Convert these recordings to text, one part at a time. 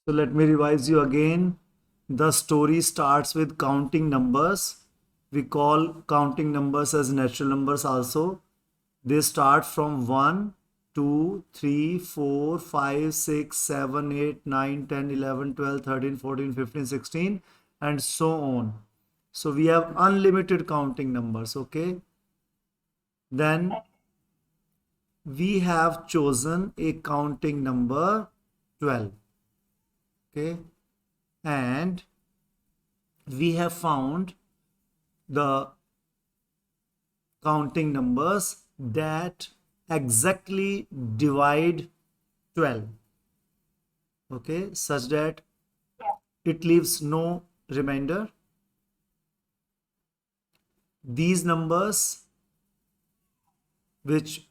So let me revise you again. The story starts with counting numbers. We call counting numbers as natural numbers also. They start from 1, 2, 3, 4, 5, 6, 7, 8, 9, 10, 11, 12, 13, 14, 15, 16, and so on. So we have unlimited counting numbers, okay? Then we have chosen a counting number 12, okay? And we have found the counting numbers that exactly divide 12, okay, such that it leaves no remainder. These numbers which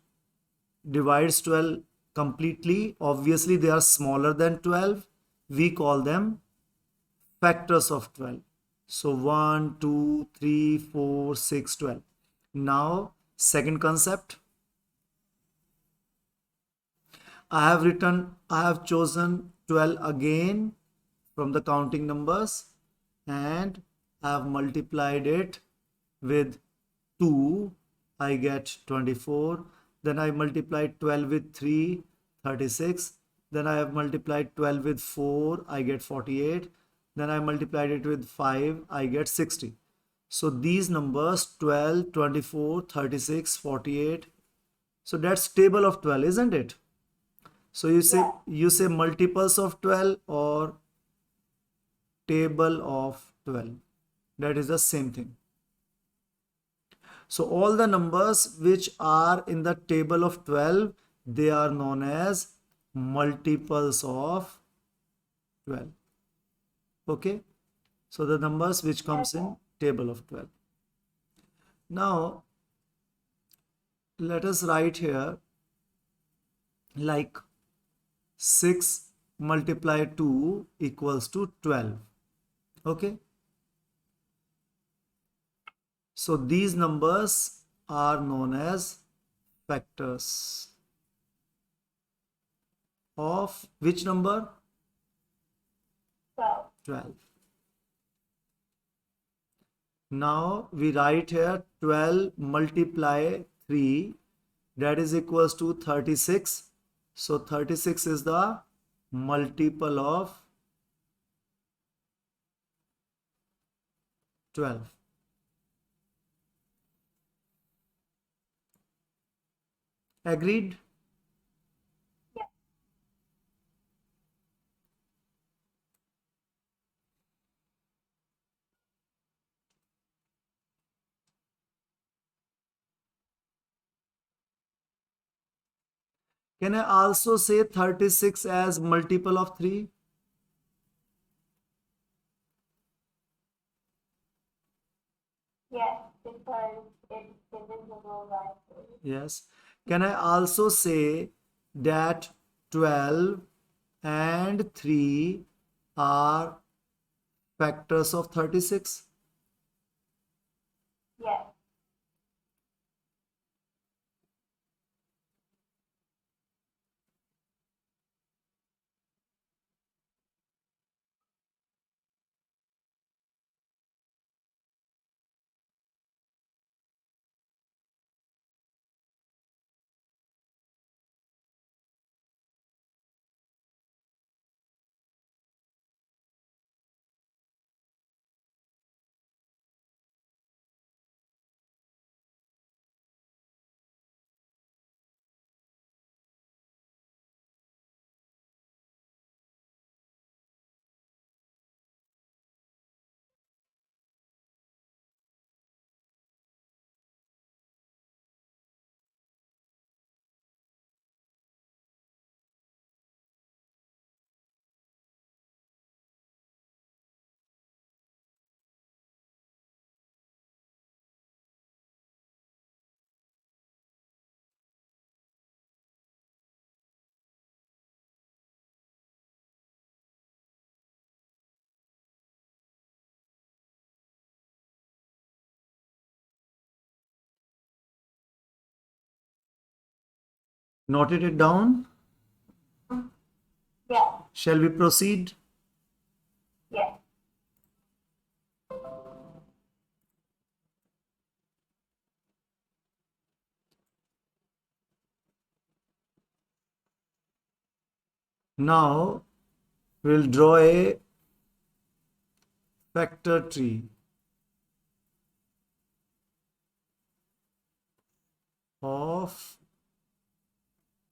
divides 12 completely, obviously they are smaller than 12, we call them factors of 12. So 1, 2, 3, 4, 6, 12. Now second concept, I have chosen 12 again from the counting numbers, and I have multiplied it with 2, I get 24. Then I multiplied 12 with 3, 36. Then I have multiplied 12 with 4, I get 48. Then I multiplied it with 5, I get 60. So these numbers 12, 24, 36, 48. So that's table of 12, isn't it? So you say multiples of 12 or table of 12. That is the same thing. So all the numbers which are in the table of 12, they are known as multiples of 12. Okay. So the numbers which comes in table of 12. Now let us write here like 6 multiply 2 equals to 12. Okay. So these numbers are known as factors of which number? 12. Now we write here 12 multiply 3, that is equals to 36. So 36 is the multiple of 12. Agreed? Can I also say 36 as multiple of 3? Yes, because it's divisible by 3. Yes. Can I also say that 12 and 3 are factors of 36? Yes. Noted it down? Yes. Shall we proceed? Now we'll draw a factor tree of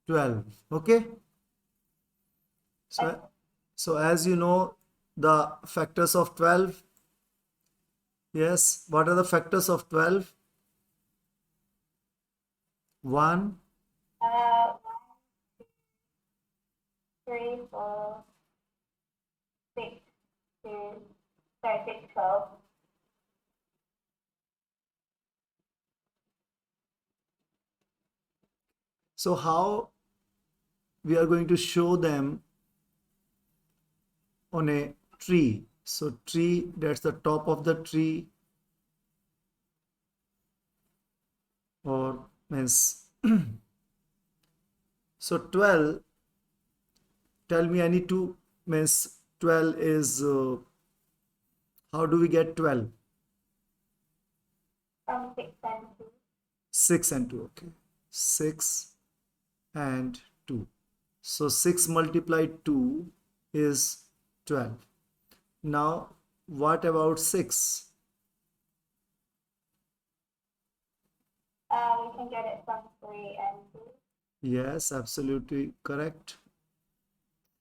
12. Okay, so as you know, the factors of 12. Yes, what are the factors of 12? 1, 1, 3, 4, 6, 2, sorry, 6, 12. so how we are going to show them on a tree? So tree, that's the top of the tree, or means so 12, tell me any two, means 12 is how do we get 12? From 6 and 2. 6 and 2. Okay, 6 and 2. So 6 multiplied 2 is 12. Now what about 6? We can get it from 3 and 2. Yes, absolutely correct.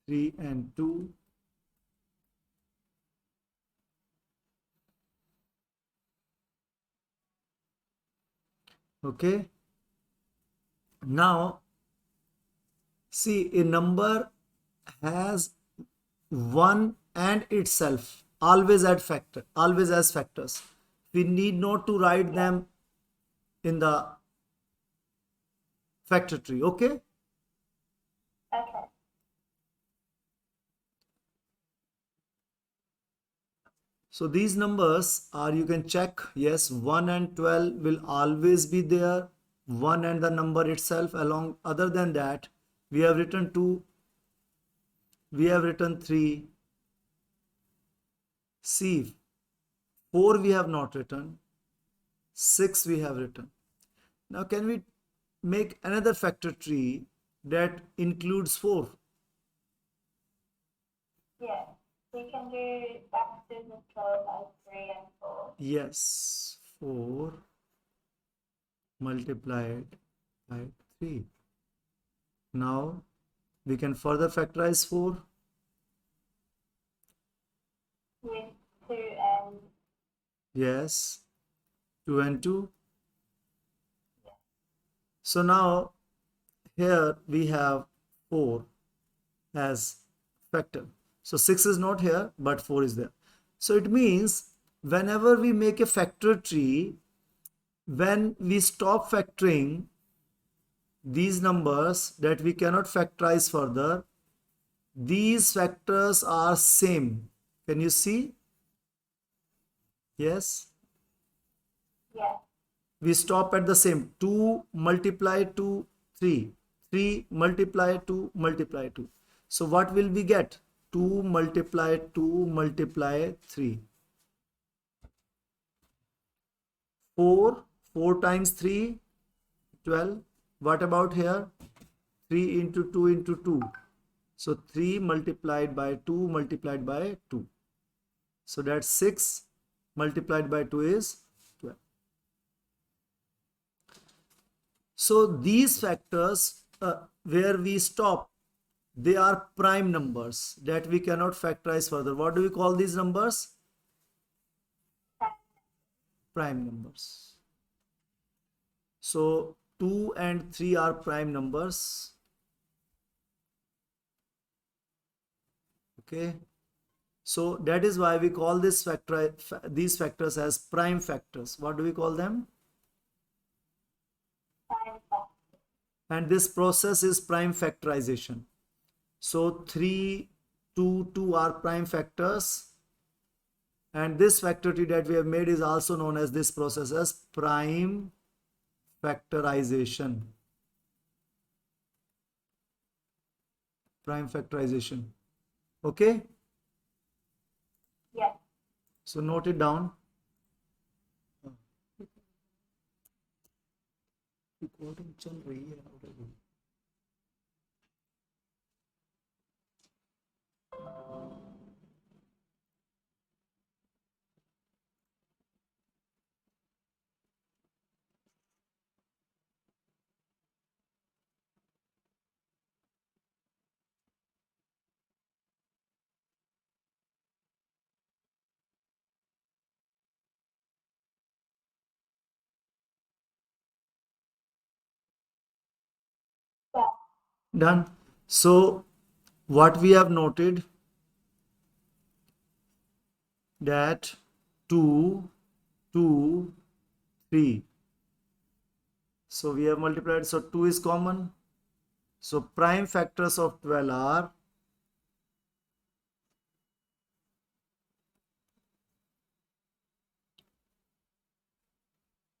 3 and 2. Okay. Now see, a number has 1 and itself always add factor, always as factors. We need not to write them in the factor tree. Okay. Okay. So these numbers are, you can check, yes, 1 and 12 will always be there, 1 and the number itself along. Other than that, we have written 2, we have written 3. See, 4 we have not written, 6 we have written. Now can we make another factor tree that includes 4? Yeah. We can do factors of 12 as 3 and 4. Yes, 4 multiplied by 3. Now we can further factorize 4. With 2 and Yes, 2 and 2. So now here we have 4 as factor. So 6 is not here, but 4 is there. So it means whenever we make a factor tree, when we stop factoring these numbers that we cannot factorize further, these factors are same. Can you see? Yes. yeah. We stop at the same. 2 multiply 2, 3. 3 multiply 2, multiply 2. So what will we get? 2 multiply 2 multiply 3. 4. 4 times 3, 12. What about here? 3 into 2 into 2. So 3 multiplied by 2 multiplied by 2. So that's 6 multiplied by 2 is 12. So these factors where we stop, they are prime numbers that we cannot factorize further. What do we call these numbers? Prime numbers. So 2 and 3 are prime numbers. Okay. So that is why we call this these factors as prime factors. What do we call them? Prime factor. And this process is prime factorization. So 3, 2, 2 are prime factors. And this factor tree that we have made is also known as this process as prime factorization. Prime factorization. Okay. Yeah. So note it down. Recording चल रही है already. Done. So what we have noted that 2, 2, 3. So we have multiplied. So 2 is common. So prime factors of 12 are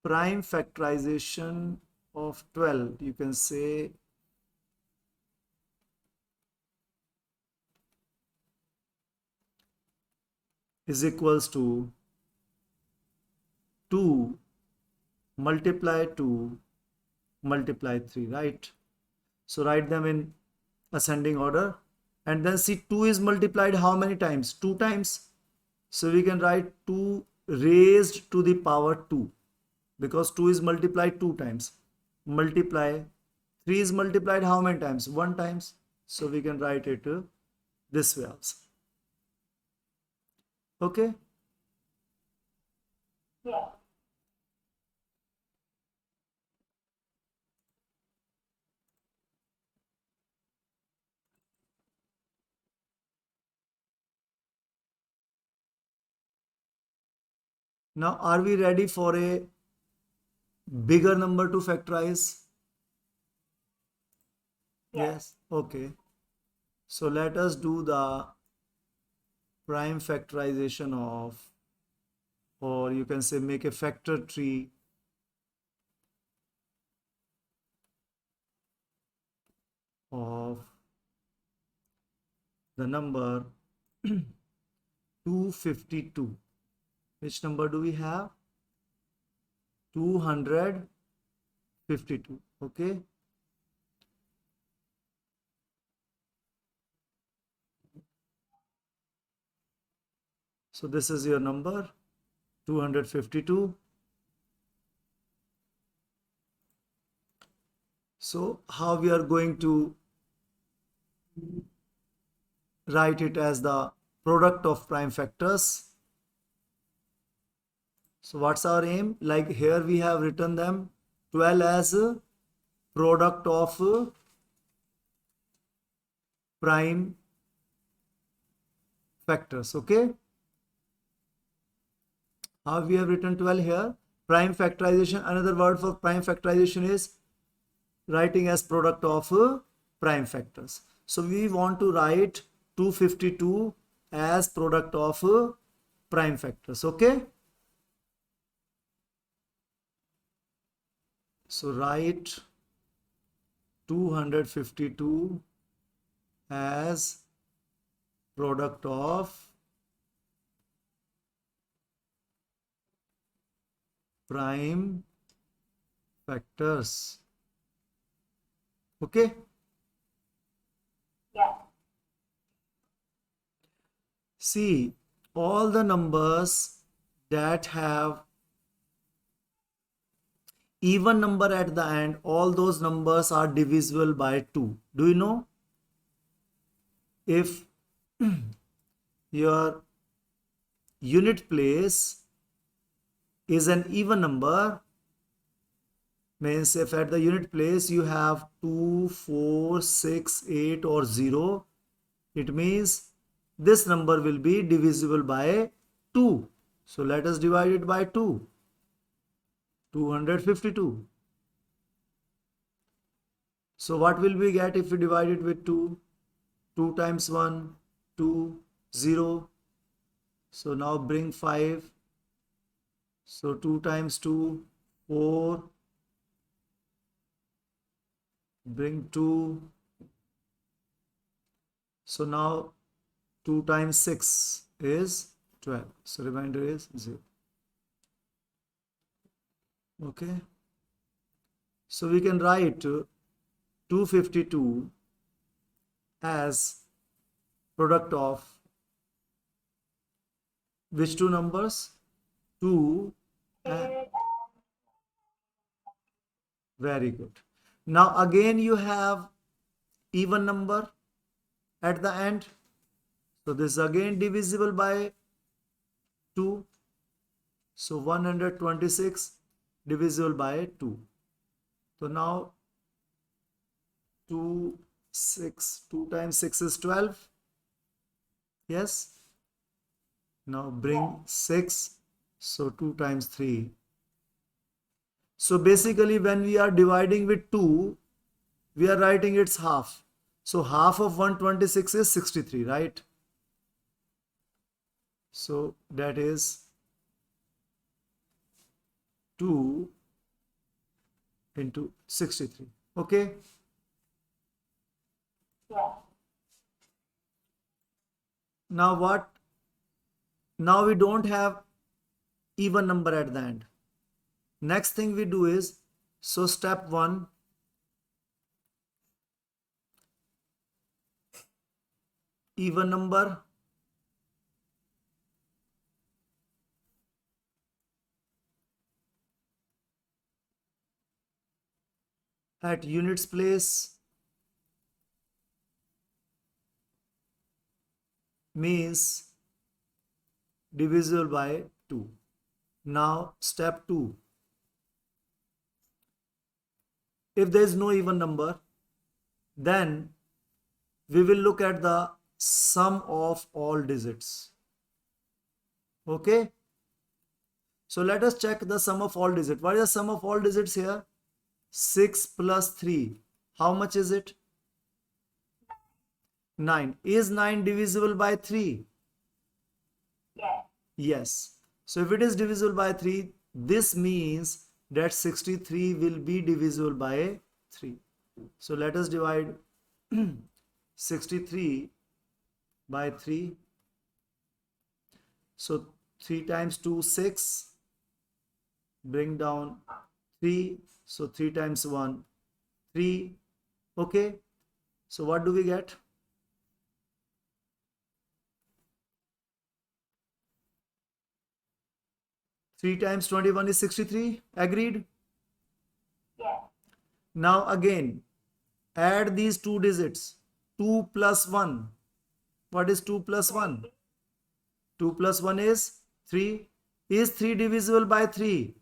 prime factorization of 12. You can say is equals to 2 multiply 2 multiply 3, right? So write them in ascending order, and then see 2 is multiplied how many times? 2 times. So we can write 2 raised to the power 2, because 2 is multiplied 2 times. Multiply 3 is multiplied how many times? 1 times. So we can write it this way also. Okay. Yeah. Now are we ready for a bigger number to factorize? Yeah. Yes. Okay. So let us do the prime factorization of, or you can say make a factor tree of the number 252. Which number do we have? 252. Okay. So this is your number 252. So how we are going to write it as the product of prime factors? So what's our aim? Like here we have written them 12 as a product of prime factors. Okay. How we have written 12 here? Prime factorization. Another word for prime factorization is writing as product of prime factors. So we want to write 252 as product of prime factors. Okay. So write 252 as product of prime factors. Okay. Yeah. See, all the numbers that have even number at the end, all those numbers are divisible by 2. Do you know? If your unit place is an even number, means if at the unit place you have 2, 4, 6, 8 or 0, it means this number will be divisible by 2. So let us divide it by 2. 252. So what will we get if we divide it with 2? 2 times 1, 2, 0. So now bring 5. So 2 times 2, 4. Bring 2. So now 2 times 6 is 12. So remainder is 0. Okay. So we can write 252 as product of which two numbers? 2 and Two. very good. Now again you have even number at the end. So this is again divisible by 2. So 126 divisible by 2. So now 2 6. 2 times 6 is 12. Yes. Now bring 6. So 2 times 3. So basically when we are dividing with 2, we are writing its half. So half of 126 is 63, right? So that is 2 into 63. Okay. Yeah. Now what? Now we don't have even number at the end. Next thing we do is, so step 1, even number. At units place means divisible by 2. Now step 2, if there is no even number, then we will look at the sum of all digits. Okay, so let us check the sum of all digits. What is the sum of all digits here? 6 plus 3, how much is it? 9. Is 9 divisible by 3? Yeah. Yes. So if it is divisible by 3, this means that 63 will be divisible by 3. So let us divide 63 by 3. So 3 times 2, 6. Bring down 3. So 3 times 1, 3. Okay. So what do we get? 3 times 21 is 63. Agreed? Yeah. Now again, add these two digits. 2 plus 1. What is 2 plus 1? 2 plus 1 is 3. Is 3 divisible by 3?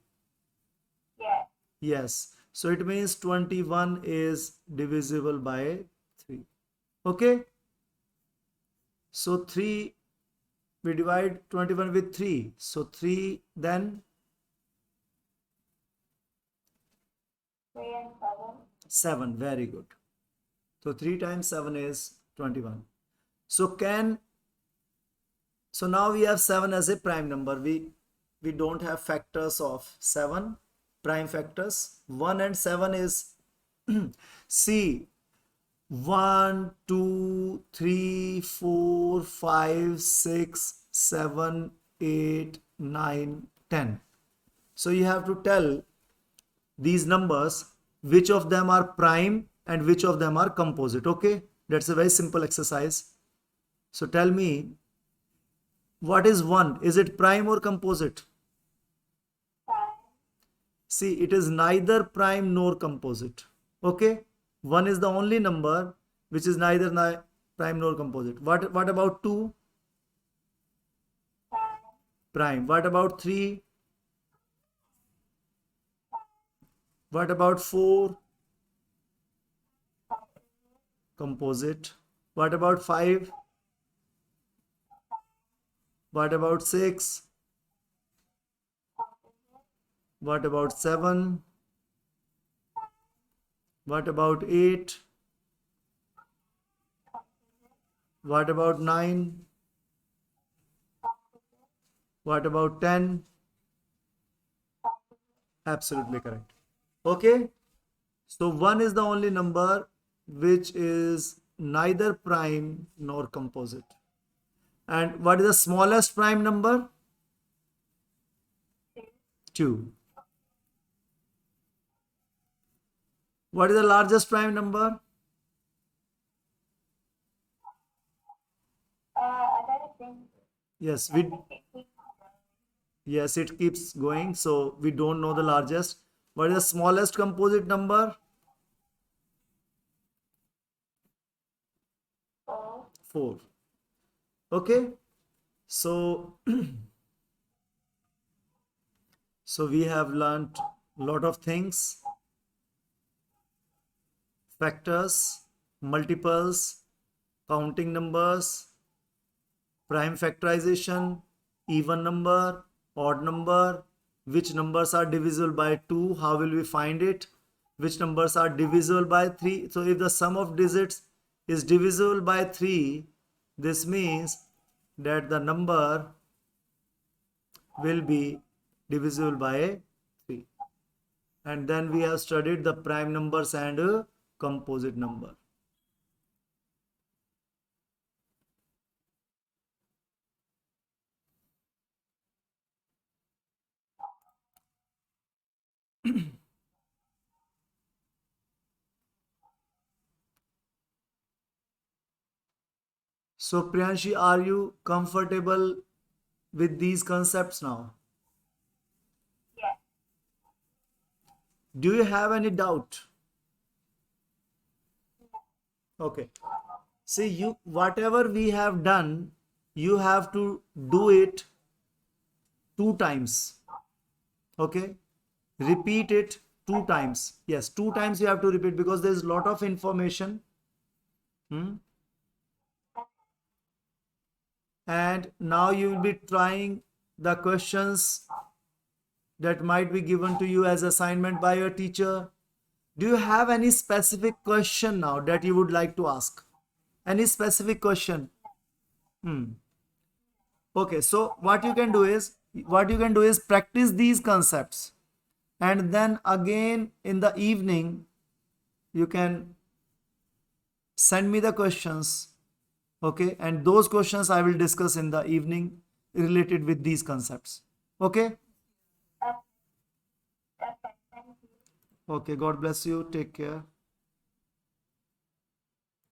Yeah. Yes. So it means 21 is divisible by 3. Okay. So 3, we divide 21 with 3. So 3 then 3 and 7. 7. Very good. So 3 times 7 is 21. So now we have 7 as a prime number. We don't have factors of 7, prime factors. 1 and 7 is see, 1, 2, 3, 4, 5, 6, 7, 8, 9, 10. So you have to tell these numbers which of them are prime and which of them are composite. Okay, that's a very simple exercise. So tell me, what is 1? Is it prime or composite? See, it is neither prime nor composite. Okay, 1 is the only number which is neither prime nor composite. What about 2? Prime. What about 3? What about 4? Composite. What about 5? What about 6? What about 7? What about 8? What about 9? What about 10? Absolutely correct. Okay. So 1 is the only number which is neither prime nor composite. And what is the smallest prime number? 2. What is the largest prime number? I don't think. Yes, I think it keeps yes, it keeps going. So we don't know the largest. What is the smallest composite number? 4. 4. Okay. So so we have learned a lot of things. Factors, multiples, counting numbers, prime factorization, even number, odd number, which numbers are divisible by 2, how will we find it, which numbers are divisible by 3. So if the sum of digits is divisible by 3, this means that the number will be divisible by 3. And then we have studied the prime numbers and composite number. So Priyanshi, are you comfortable with these concepts now? Yes. Do you have any doubt? Okay. See, you whatever we have done, you have to do it 2 times. Okay? Repeat it 2 times. Yes, 2 times you have to repeat because there is a lot of information. And now you will be trying the questions that might be given to you as assignment by your teacher. Do you have any specific question now that you would like to ask? Any specific question? Okay, so what you can do is practice these concepts, and then again in the evening you can send me the questions. Okay, and those questions I will discuss in the evening related with these concepts. Okay. That's fine. Thank you. Okay, God bless you. Take care.